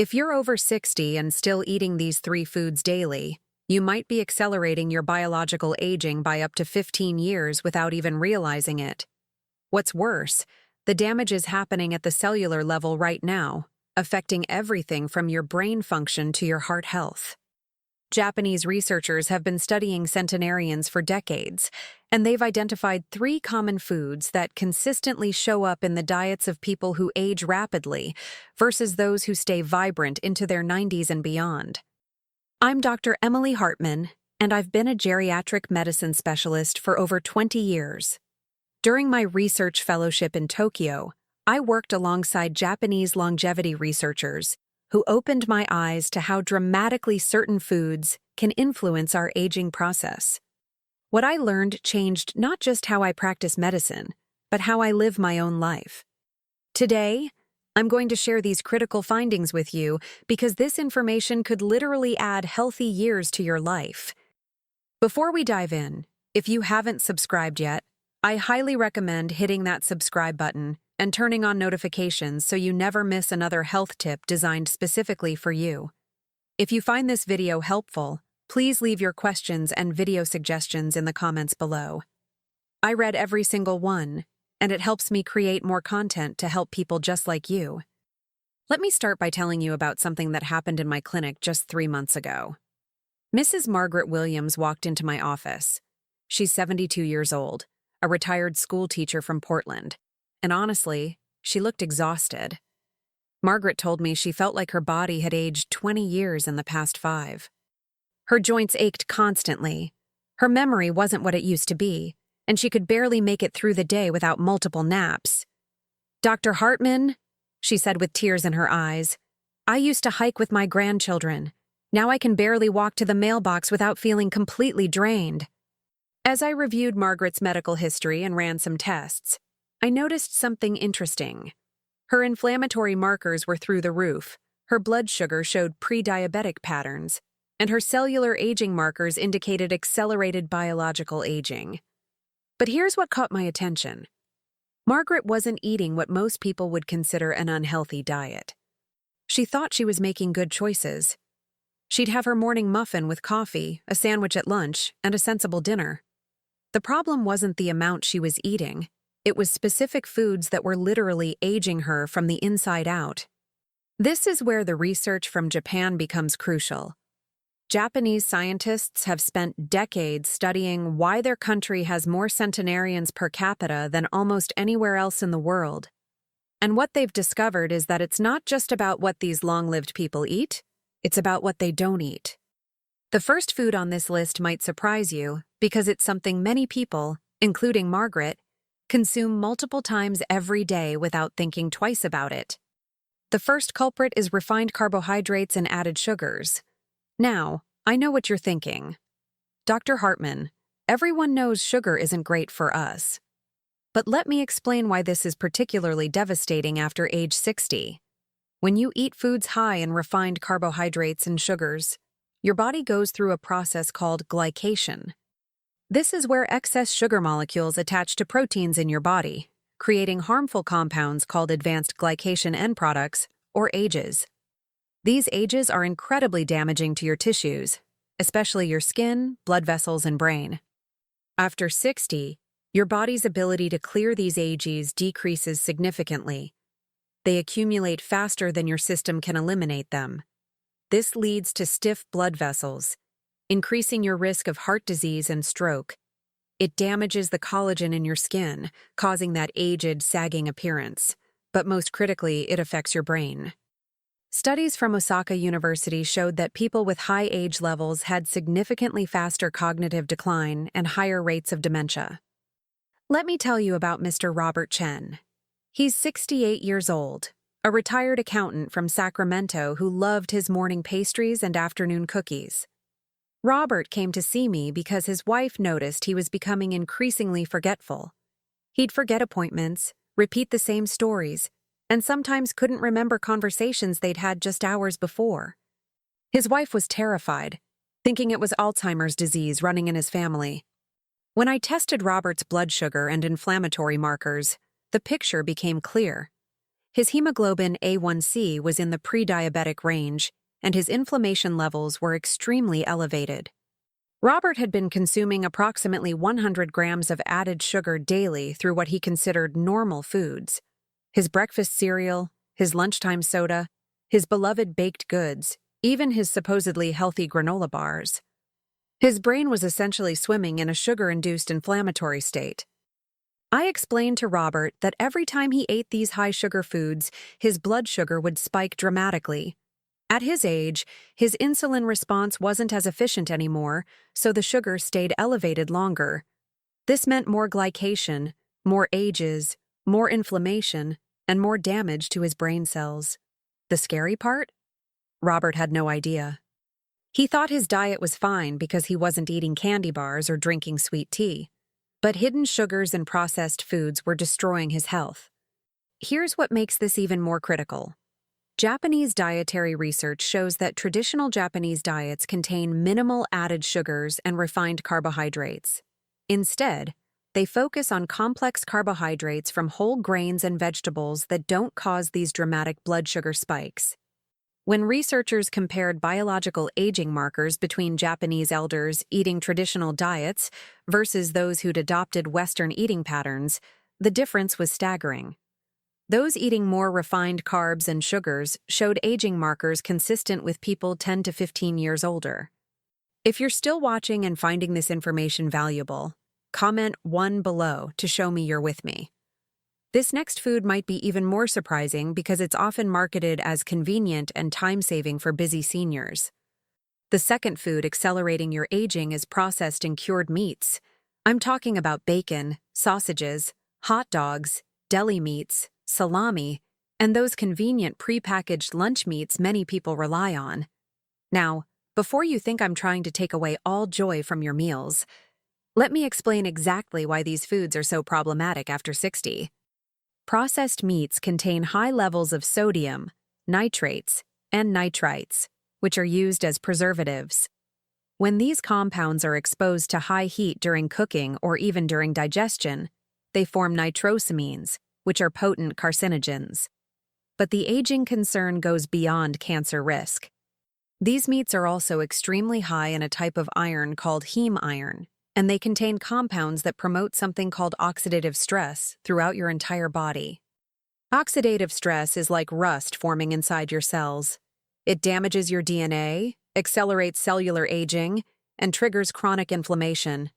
If you're over 60 and still eating these three foods daily, you might be accelerating your biological aging by up to 15 years without even realizing it. What's worse, the damage is happening at the cellular level right now, affecting everything from your brain function to your heart health. Japanese researchers have been studying centenarians for decades, and they've identified three common foods that consistently show up in the diets of people who age rapidly versus those who stay vibrant into their 90s and beyond. I'm Dr. Emily Hartman, and I've been a geriatric medicine specialist for over 20 years. During my research fellowship in Tokyo, I worked alongside Japanese longevity researchers who opened my eyes to how dramatically certain foods can influence our aging process. What I learned changed not just how I practice medicine, but how I live my own life. Today, I'm going to share these critical findings with you because this information could literally add healthy years to your life. Before we dive in, if you haven't subscribed yet, I highly recommend hitting that subscribe button and turning on notifications so you never miss another health tip designed specifically for you. If you find this video helpful, please leave your questions and video suggestions in the comments below. I read every single one, and it helps me create more content to help people just like you. Let me start by telling you about something that happened in my clinic just 3 months ago. Mrs. Margaret Williams walked into my office. She's 72 years old, a retired school teacher from Portland. And honestly, she looked exhausted. Margaret told me she felt like her body had aged 20 years in the past 5. Her joints ached constantly. Her memory wasn't what it used to be, and she could barely make it through the day without multiple naps. "Dr. Hartman," she said with tears in her eyes, "I used to hike with my grandchildren. Now I can barely walk to the mailbox without feeling completely drained." As I reviewed Margaret's medical history and ran some tests, I noticed something interesting. Her inflammatory markers were through the roof, her blood sugar showed pre-diabetic patterns, and her cellular aging markers indicated accelerated biological aging. But here's what caught my attention. Margaret wasn't eating what most people would consider an unhealthy diet. She thought she was making good choices. She'd have her morning muffin with coffee, a sandwich at lunch, and a sensible dinner. The problem wasn't the amount she was eating. It was specific foods that were literally aging her from the inside out. This is where the research from Japan becomes crucial. Japanese scientists have spent decades studying why their country has more centenarians per capita than almost anywhere else in the world. And what they've discovered is that it's not just about what these long-lived people eat, it's about what they don't eat. The first food on this list might surprise you because it's something many people, including Margaret, consume multiple times every day without thinking twice about it. The first culprit is refined carbohydrates and added sugars. Now, I know what you're thinking. Dr. Hartman, everyone knows sugar isn't great for us. But let me explain why this is particularly devastating after age 60. When you eat foods high in refined carbohydrates and sugars, your body goes through a process called glycation. This is where excess sugar molecules attach to proteins in your body, creating harmful compounds called advanced glycation end products, or AGEs. These AGEs are incredibly damaging to your tissues, especially your skin, blood vessels, and brain. After 60, your body's ability to clear these AGEs decreases significantly. They accumulate faster than your system can eliminate them. This leads to stiff blood vessels, increasing your risk of heart disease and stroke. It damages the collagen in your skin, causing that aged, sagging appearance. But most critically, it affects your brain. Studies from Osaka University showed that people with high age levels had significantly faster cognitive decline and higher rates of dementia. Let me tell you about Mr. Robert Chen. He's 68 years old, a retired accountant from Sacramento who loved his morning pastries and afternoon cookies. Robert came to see me because his wife noticed he was becoming increasingly forgetful. He'd forget appointments, repeat the same stories, and sometimes couldn't remember conversations they'd had just hours before. His wife was terrified, thinking it was Alzheimer's disease running in his family. When I tested Robert's blood sugar and inflammatory markers, the picture became clear. His hemoglobin A1C was in the pre-diabetic range, and his inflammation levels were extremely elevated. Robert had been consuming approximately 100 grams of added sugar daily through what he considered normal foods: his breakfast cereal, his lunchtime soda, his beloved baked goods, even his supposedly healthy granola bars. His brain was essentially swimming in a sugar-induced inflammatory state. I explained to Robert that every time he ate these high-sugar foods, his blood sugar would spike dramatically. At his age, his insulin response wasn't as efficient anymore, so the sugar stayed elevated longer. This meant more glycation, more ages, more inflammation, and more damage to his brain cells. The scary part? Robert had no idea. He thought his diet was fine because he wasn't eating candy bars or drinking sweet tea. But hidden sugars and processed foods were destroying his health. Here's what makes this even more critical. Japanese dietary research shows that traditional Japanese diets contain minimal added sugars and refined carbohydrates. Instead, they focus on complex carbohydrates from whole grains and vegetables that don't cause these dramatic blood sugar spikes. When researchers compared biological aging markers between Japanese elders eating traditional diets versus those who'd adopted Western eating patterns, the difference was staggering. Those eating more refined carbs and sugars showed aging markers consistent with people 10 to 15 years older. If you're still watching and finding this information valuable, comment 1 below to show me you're with me. This next food might be even more surprising because it's often marketed as convenient and time-saving for busy seniors. The second food accelerating your aging is processed and cured meats. I'm talking about bacon, sausages, hot dogs, deli meats, salami, and those convenient pre-packaged lunch meats many people rely on. Now, before you think I'm trying to take away all joy from your meals, let me explain exactly why these foods are so problematic after 60. Processed meats contain high levels of sodium, nitrates, and nitrites, which are used as preservatives. When these compounds are exposed to high heat during cooking or even during digestion, they form nitrosamines, which are potent carcinogens. But the aging concern goes beyond cancer risk. These meats are also extremely high in a type of iron called heme iron, and they contain compounds that promote something called oxidative stress throughout your entire body. Oxidative stress is like rust forming inside your cells. It damages your DNA, accelerates cellular aging, and triggers chronic inflammation.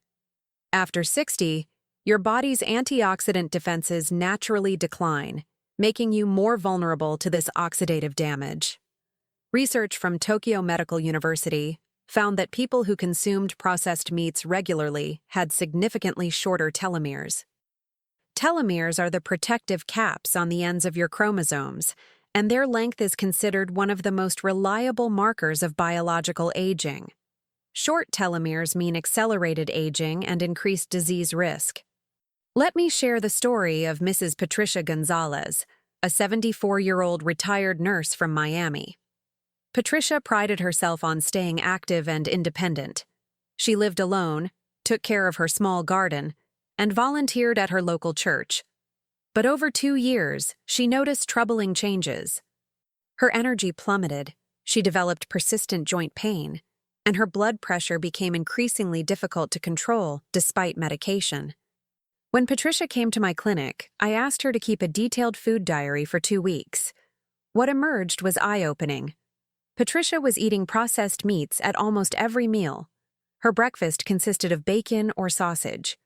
After 60, your body's antioxidant defenses naturally decline, making you more vulnerable to this oxidative damage. Research from Tokyo Medical University found that people who consumed processed meats regularly had significantly shorter telomeres. Telomeres are the protective caps on the ends of your chromosomes, and their length is considered one of the most reliable markers of biological aging. Short telomeres mean accelerated aging and increased disease risk. Let me share the story of Mrs. Patricia Gonzalez, a 74-year-old retired nurse from Miami. Patricia prided herself on staying active and independent. She lived alone, took care of her small garden, and volunteered at her local church. But over 2 years, she noticed troubling changes. Her energy plummeted, she developed persistent joint pain, and her blood pressure became increasingly difficult to control despite medication. When Patricia came to my clinic, I asked her to keep a detailed food diary for 2 weeks. What emerged was eye-opening. Patricia was eating processed meats at almost every meal. Her breakfast consisted of bacon or sausage.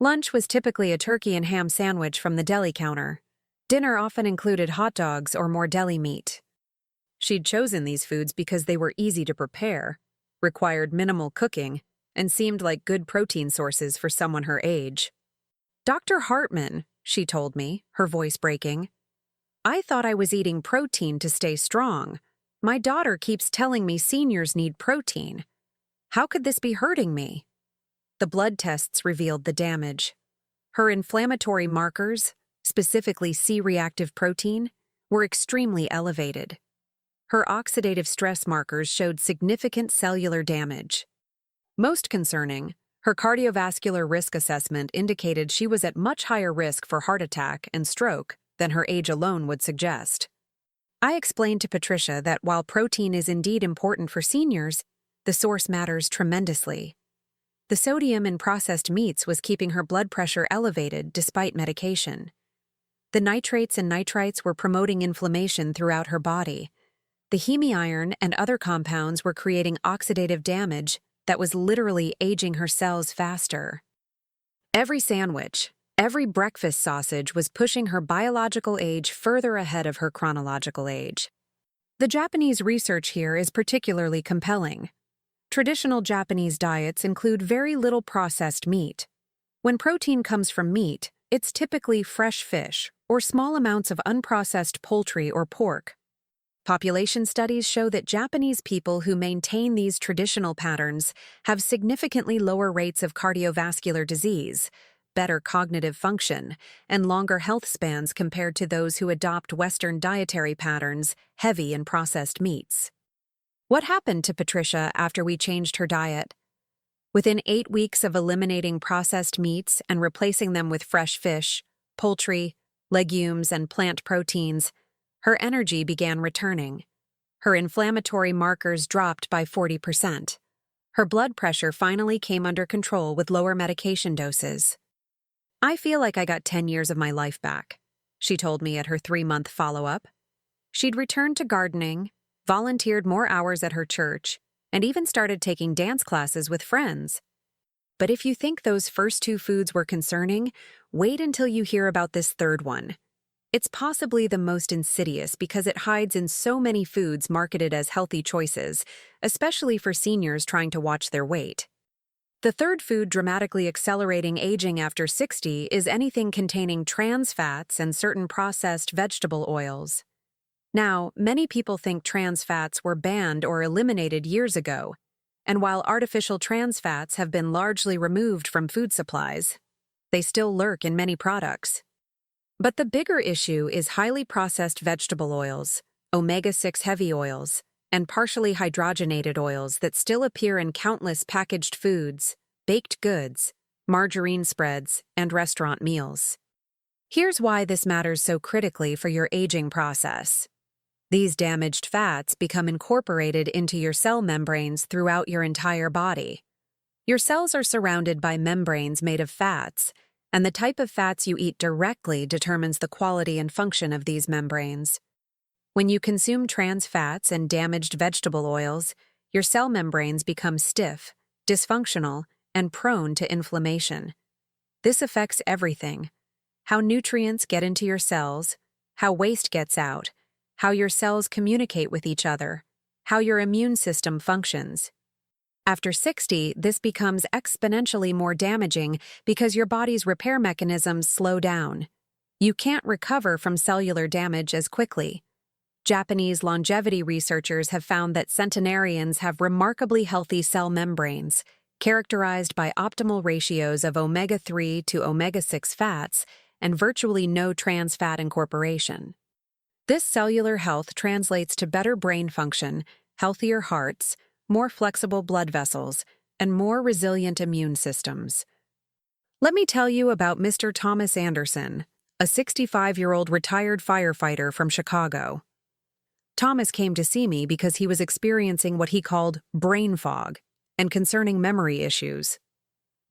Lunch was typically a turkey and ham sandwich from the deli counter. Dinner often included hot dogs or more deli meat. She'd chosen these foods because they were easy to prepare, required minimal cooking, and seemed like good protein sources for someone her age. "Dr. Hartman," she told me, her voice breaking, "I thought I was eating protein to stay strong. My daughter keeps telling me seniors need protein. How could this be hurting me?" The blood tests revealed the damage. Her inflammatory markers, specifically C-reactive protein, were extremely elevated. Her oxidative stress markers showed significant cellular damage. Most concerning, her cardiovascular risk assessment indicated she was at much higher risk for heart attack and stroke than her age alone would suggest. I explained to Patricia that while protein is indeed important for seniors, the source matters tremendously. The sodium in processed meats was keeping her blood pressure elevated despite medication. The nitrates and nitrites were promoting inflammation throughout her body. The hemiiron and other compounds were creating oxidative damage that was literally aging her cells faster. Every sandwich, every breakfast sausage was pushing her biological age further ahead of her chronological age. The Japanese research here is particularly compelling. Traditional Japanese diets include very little processed meat. When protein comes from meat, it's typically fresh fish or small amounts of unprocessed poultry or pork. Population studies show that Japanese people who maintain these traditional patterns have significantly lower rates of cardiovascular disease, better cognitive function, and longer health spans compared to those who adopt Western dietary patterns heavy in processed meats. What happened to Patricia after we changed her diet? Within 8 weeks of eliminating processed meats and replacing them with fresh fish, poultry, legumes, and plant proteins, her energy began returning. Her inflammatory markers dropped by 40%. Her blood pressure finally came under control with lower medication doses. "I feel like I got 10 years of my life back," she told me at her 3-month follow-up. She'd returned to gardening, volunteered more hours at her church, and even started taking dance classes with friends. But if you think those first 2 foods were concerning, wait until you hear about this third one. It's possibly the most insidious because it hides in so many foods marketed as healthy choices, especially for seniors trying to watch their weight. The third food dramatically accelerating aging after 60 is anything containing trans fats and certain processed vegetable oils. Now, many people think trans fats were banned or eliminated years ago, and while artificial trans fats have been largely removed from food supplies, they still lurk in many products. But the bigger issue is highly processed vegetable oils, omega-6 heavy oils, and partially hydrogenated oils that still appear in countless packaged foods, baked goods, margarine spreads, and restaurant meals. Here's why this matters so critically for your aging process. These damaged fats become incorporated into your cell membranes throughout your entire body. Your cells are surrounded by membranes made of fats, and the type of fats you eat directly determines the quality and function of these membranes. When you consume trans fats and damaged vegetable oils, your cell membranes become stiff, dysfunctional, and prone to inflammation. This affects everything: how nutrients get into your cells, how waste gets out, how your cells communicate with each other, how your immune system functions. After 60, this becomes exponentially more damaging because your body's repair mechanisms slow down. You can't recover from cellular damage as quickly. Japanese longevity researchers have found that centenarians have remarkably healthy cell membranes, characterized by optimal ratios of omega-3 to omega-6 fats and virtually no trans fat incorporation. This cellular health translates to better brain function, healthier hearts, more flexible blood vessels, and more resilient immune systems. Let me tell you about Mr. Thomas Anderson, a 65-year-old retired firefighter from Chicago. Thomas came to see me because he was experiencing what he called brain fog and concerning memory issues.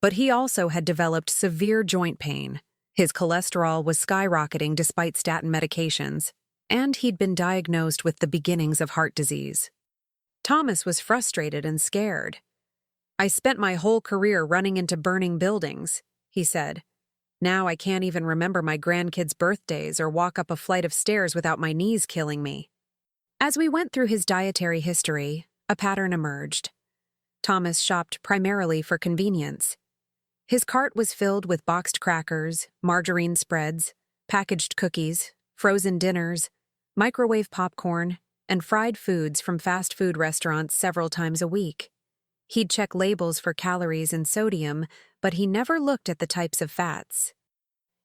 But he also had developed severe joint pain. His cholesterol was skyrocketing despite statin medications, and he'd been diagnosed with the beginnings of heart disease. Thomas was frustrated and scared. "I spent my whole career running into burning buildings," he said. "Now I can't even remember my grandkids' birthdays or walk up a flight of stairs without my knees killing me." As we went through his dietary history, a pattern emerged. Thomas shopped primarily for convenience. His cart was filled with boxed crackers, margarine spreads, packaged cookies, frozen dinners, microwave popcorn, and fried foods from fast food restaurants several times a week. He'd check labels for calories and sodium, but he never looked at the types of fats.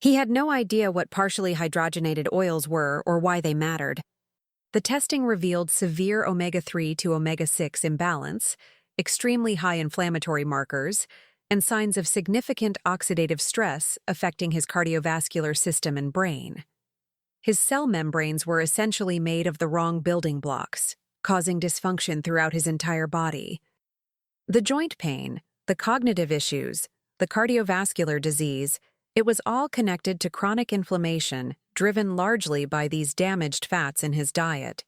He had no idea what partially hydrogenated oils were or why they mattered. The testing revealed severe omega-3 to omega-6 imbalance, extremely high inflammatory markers, and signs of significant oxidative stress affecting his cardiovascular system and brain. His cell membranes were essentially made of the wrong building blocks, causing dysfunction throughout his entire body. The joint pain, the cognitive issues, the cardiovascular disease, it was all connected to chronic inflammation driven largely by these damaged fats in his diet.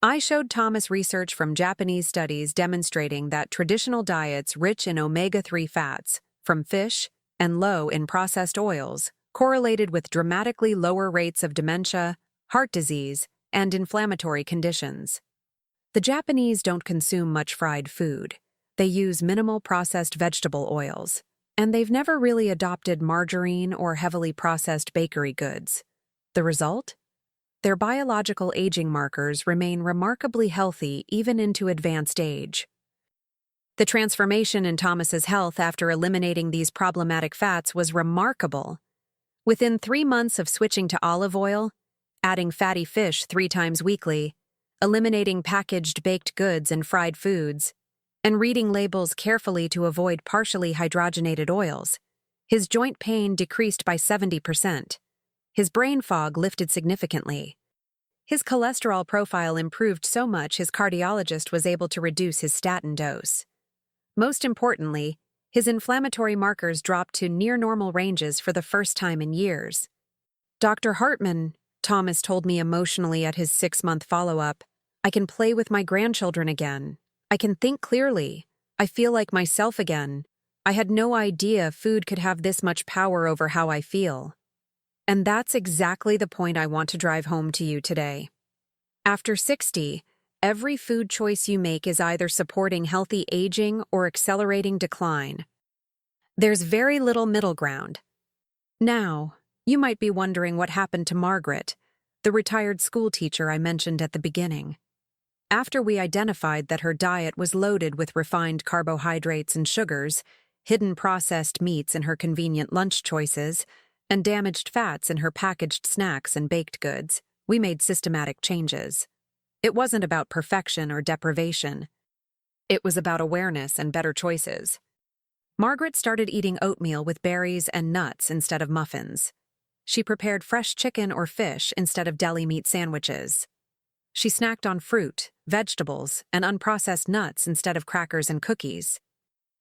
I showed Thomas research from Japanese studies demonstrating that traditional diets rich in omega-3 fats, from fish, and low in processed oils, correlated with dramatically lower rates of dementia, heart disease, and inflammatory conditions. The Japanese don't consume much fried food. They use minimal processed vegetable oils, and they've never really adopted margarine or heavily processed bakery goods. The result? Their biological aging markers remain remarkably healthy even into advanced age. The transformation in Thomas's health after eliminating these problematic fats was remarkable. Within 3 months of switching to olive oil, adding fatty fish 3 times weekly, eliminating packaged baked goods and fried foods, and reading labels carefully to avoid partially hydrogenated oils, his joint pain decreased by 70%. His brain fog lifted significantly. His cholesterol profile improved so much his cardiologist was able to reduce his statin dose. Most importantly, his inflammatory markers dropped to near-normal ranges for the first time in years. Dr. Hartman, Thomas told me emotionally at his 6-month follow-up, I can play with my grandchildren again. I can think clearly. I feel like myself again. I had no idea food could have this much power over how I feel. And that's exactly the point I want to drive home to you today. After 60, every food choice you make is either supporting healthy aging or accelerating decline. There's very little middle ground. Now, you might be wondering what happened to Margaret, the retired school teacher I mentioned at the beginning. After we identified that her diet was loaded with refined carbohydrates and sugars, hidden processed meats in her convenient lunch choices, and damaged fats in her packaged snacks and baked goods, we made systematic changes. It wasn't about perfection or deprivation. It was about awareness and better choices. Margaret started eating oatmeal with berries and nuts instead of muffins. She prepared fresh chicken or fish instead of deli meat sandwiches. She snacked on fruit, vegetables, and unprocessed nuts instead of crackers and cookies.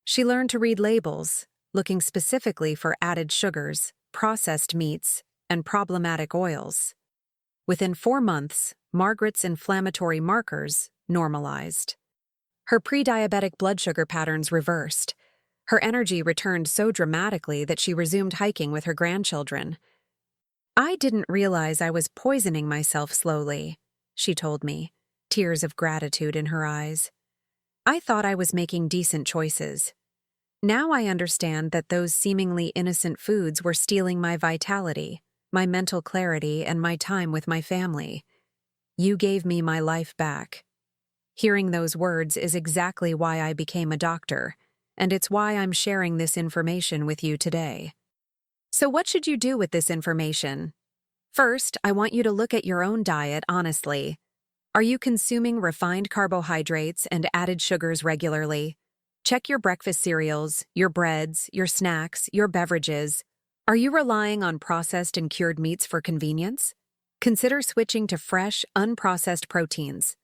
She learned to read labels, looking specifically for added sugars, processed meats, and problematic oils. Within 4 months, Margaret's inflammatory markers normalized. Her pre-diabetic blood sugar patterns reversed. Her energy returned so dramatically that she resumed hiking with her grandchildren. I didn't realize I was poisoning myself slowly, she told me, tears of gratitude in her eyes. I thought I was making decent choices. Now I understand that those seemingly innocent foods were stealing my vitality, my mental clarity, and my time with my family. You gave me my life back. Hearing those words is exactly why I became a doctor, and it's why I'm sharing this information with you today. So what should you do with this information? First, I want you to look at your own diet honestly. Are you consuming refined carbohydrates and added sugars regularly? Check your breakfast cereals, your breads, your snacks, your beverages. Are you relying on processed and cured meats for convenience? Consider switching to fresh, unprocessed proteins.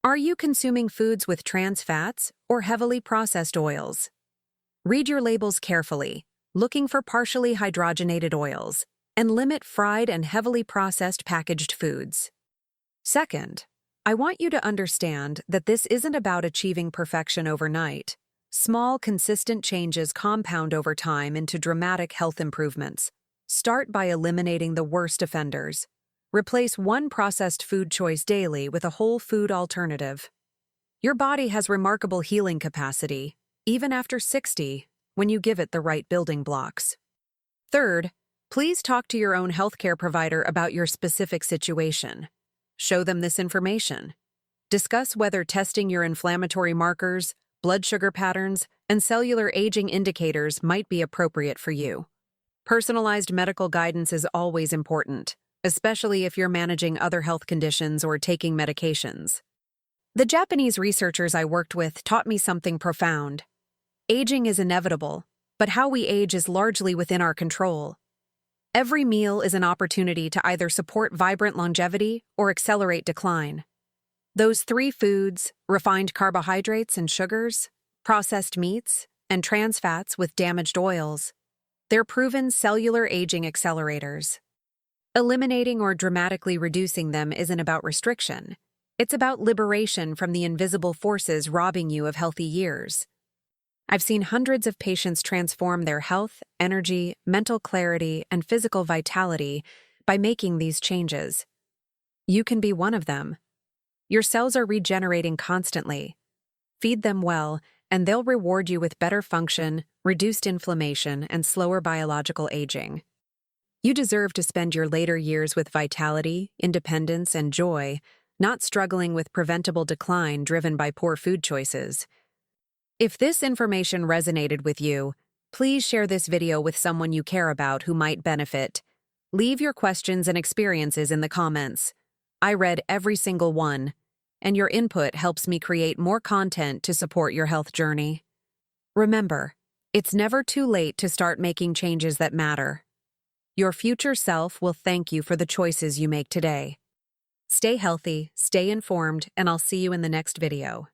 Are you consuming foods with trans fats or heavily processed oils? Read your labels carefully, looking for partially hydrogenated oils, and limit fried and heavily processed packaged foods. Second, I want you to understand that this isn't about achieving perfection overnight. Small, consistent changes compound over time into dramatic health improvements. Start by eliminating the worst offenders. Replace one processed food choice daily with a whole food alternative. Your body has remarkable healing capacity, even after 60, when you give it the right building blocks. Third, please talk to your own healthcare provider about your specific situation. Show them this information. Discuss whether testing your inflammatory markers, blood sugar patterns, and cellular aging indicators might be appropriate for you. Personalized medical guidance is always important, especially if you're managing other health conditions or taking medications. The Japanese researchers I worked with taught me something profound. Aging is inevitable, but how we age is largely within our control. Every meal is an opportunity to either support vibrant longevity or accelerate decline. Those three foods, refined carbohydrates and sugars, processed meats, and trans fats with damaged oils, they're proven cellular aging accelerators. Eliminating or dramatically reducing them isn't about restriction. It's about liberation from the invisible forces robbing you of healthy years. I've seen hundreds of patients transform their health, energy, mental clarity, and physical vitality by making these changes. You can be one of them. Your cells are regenerating constantly. Feed them well, and they'll reward you with better function, reduced inflammation, and slower biological aging. You deserve to spend your later years with vitality, independence, and joy, not struggling with preventable decline driven by poor food choices. If this information resonated with you, please share this video with someone you care about who might benefit. Leave your questions and experiences in the comments. I read every single one, and your input helps me create more content to support your health journey. Remember, it's never too late to start making changes that matter. Your future self will thank you for the choices you make today. Stay healthy, stay informed, and I'll see you in the next video.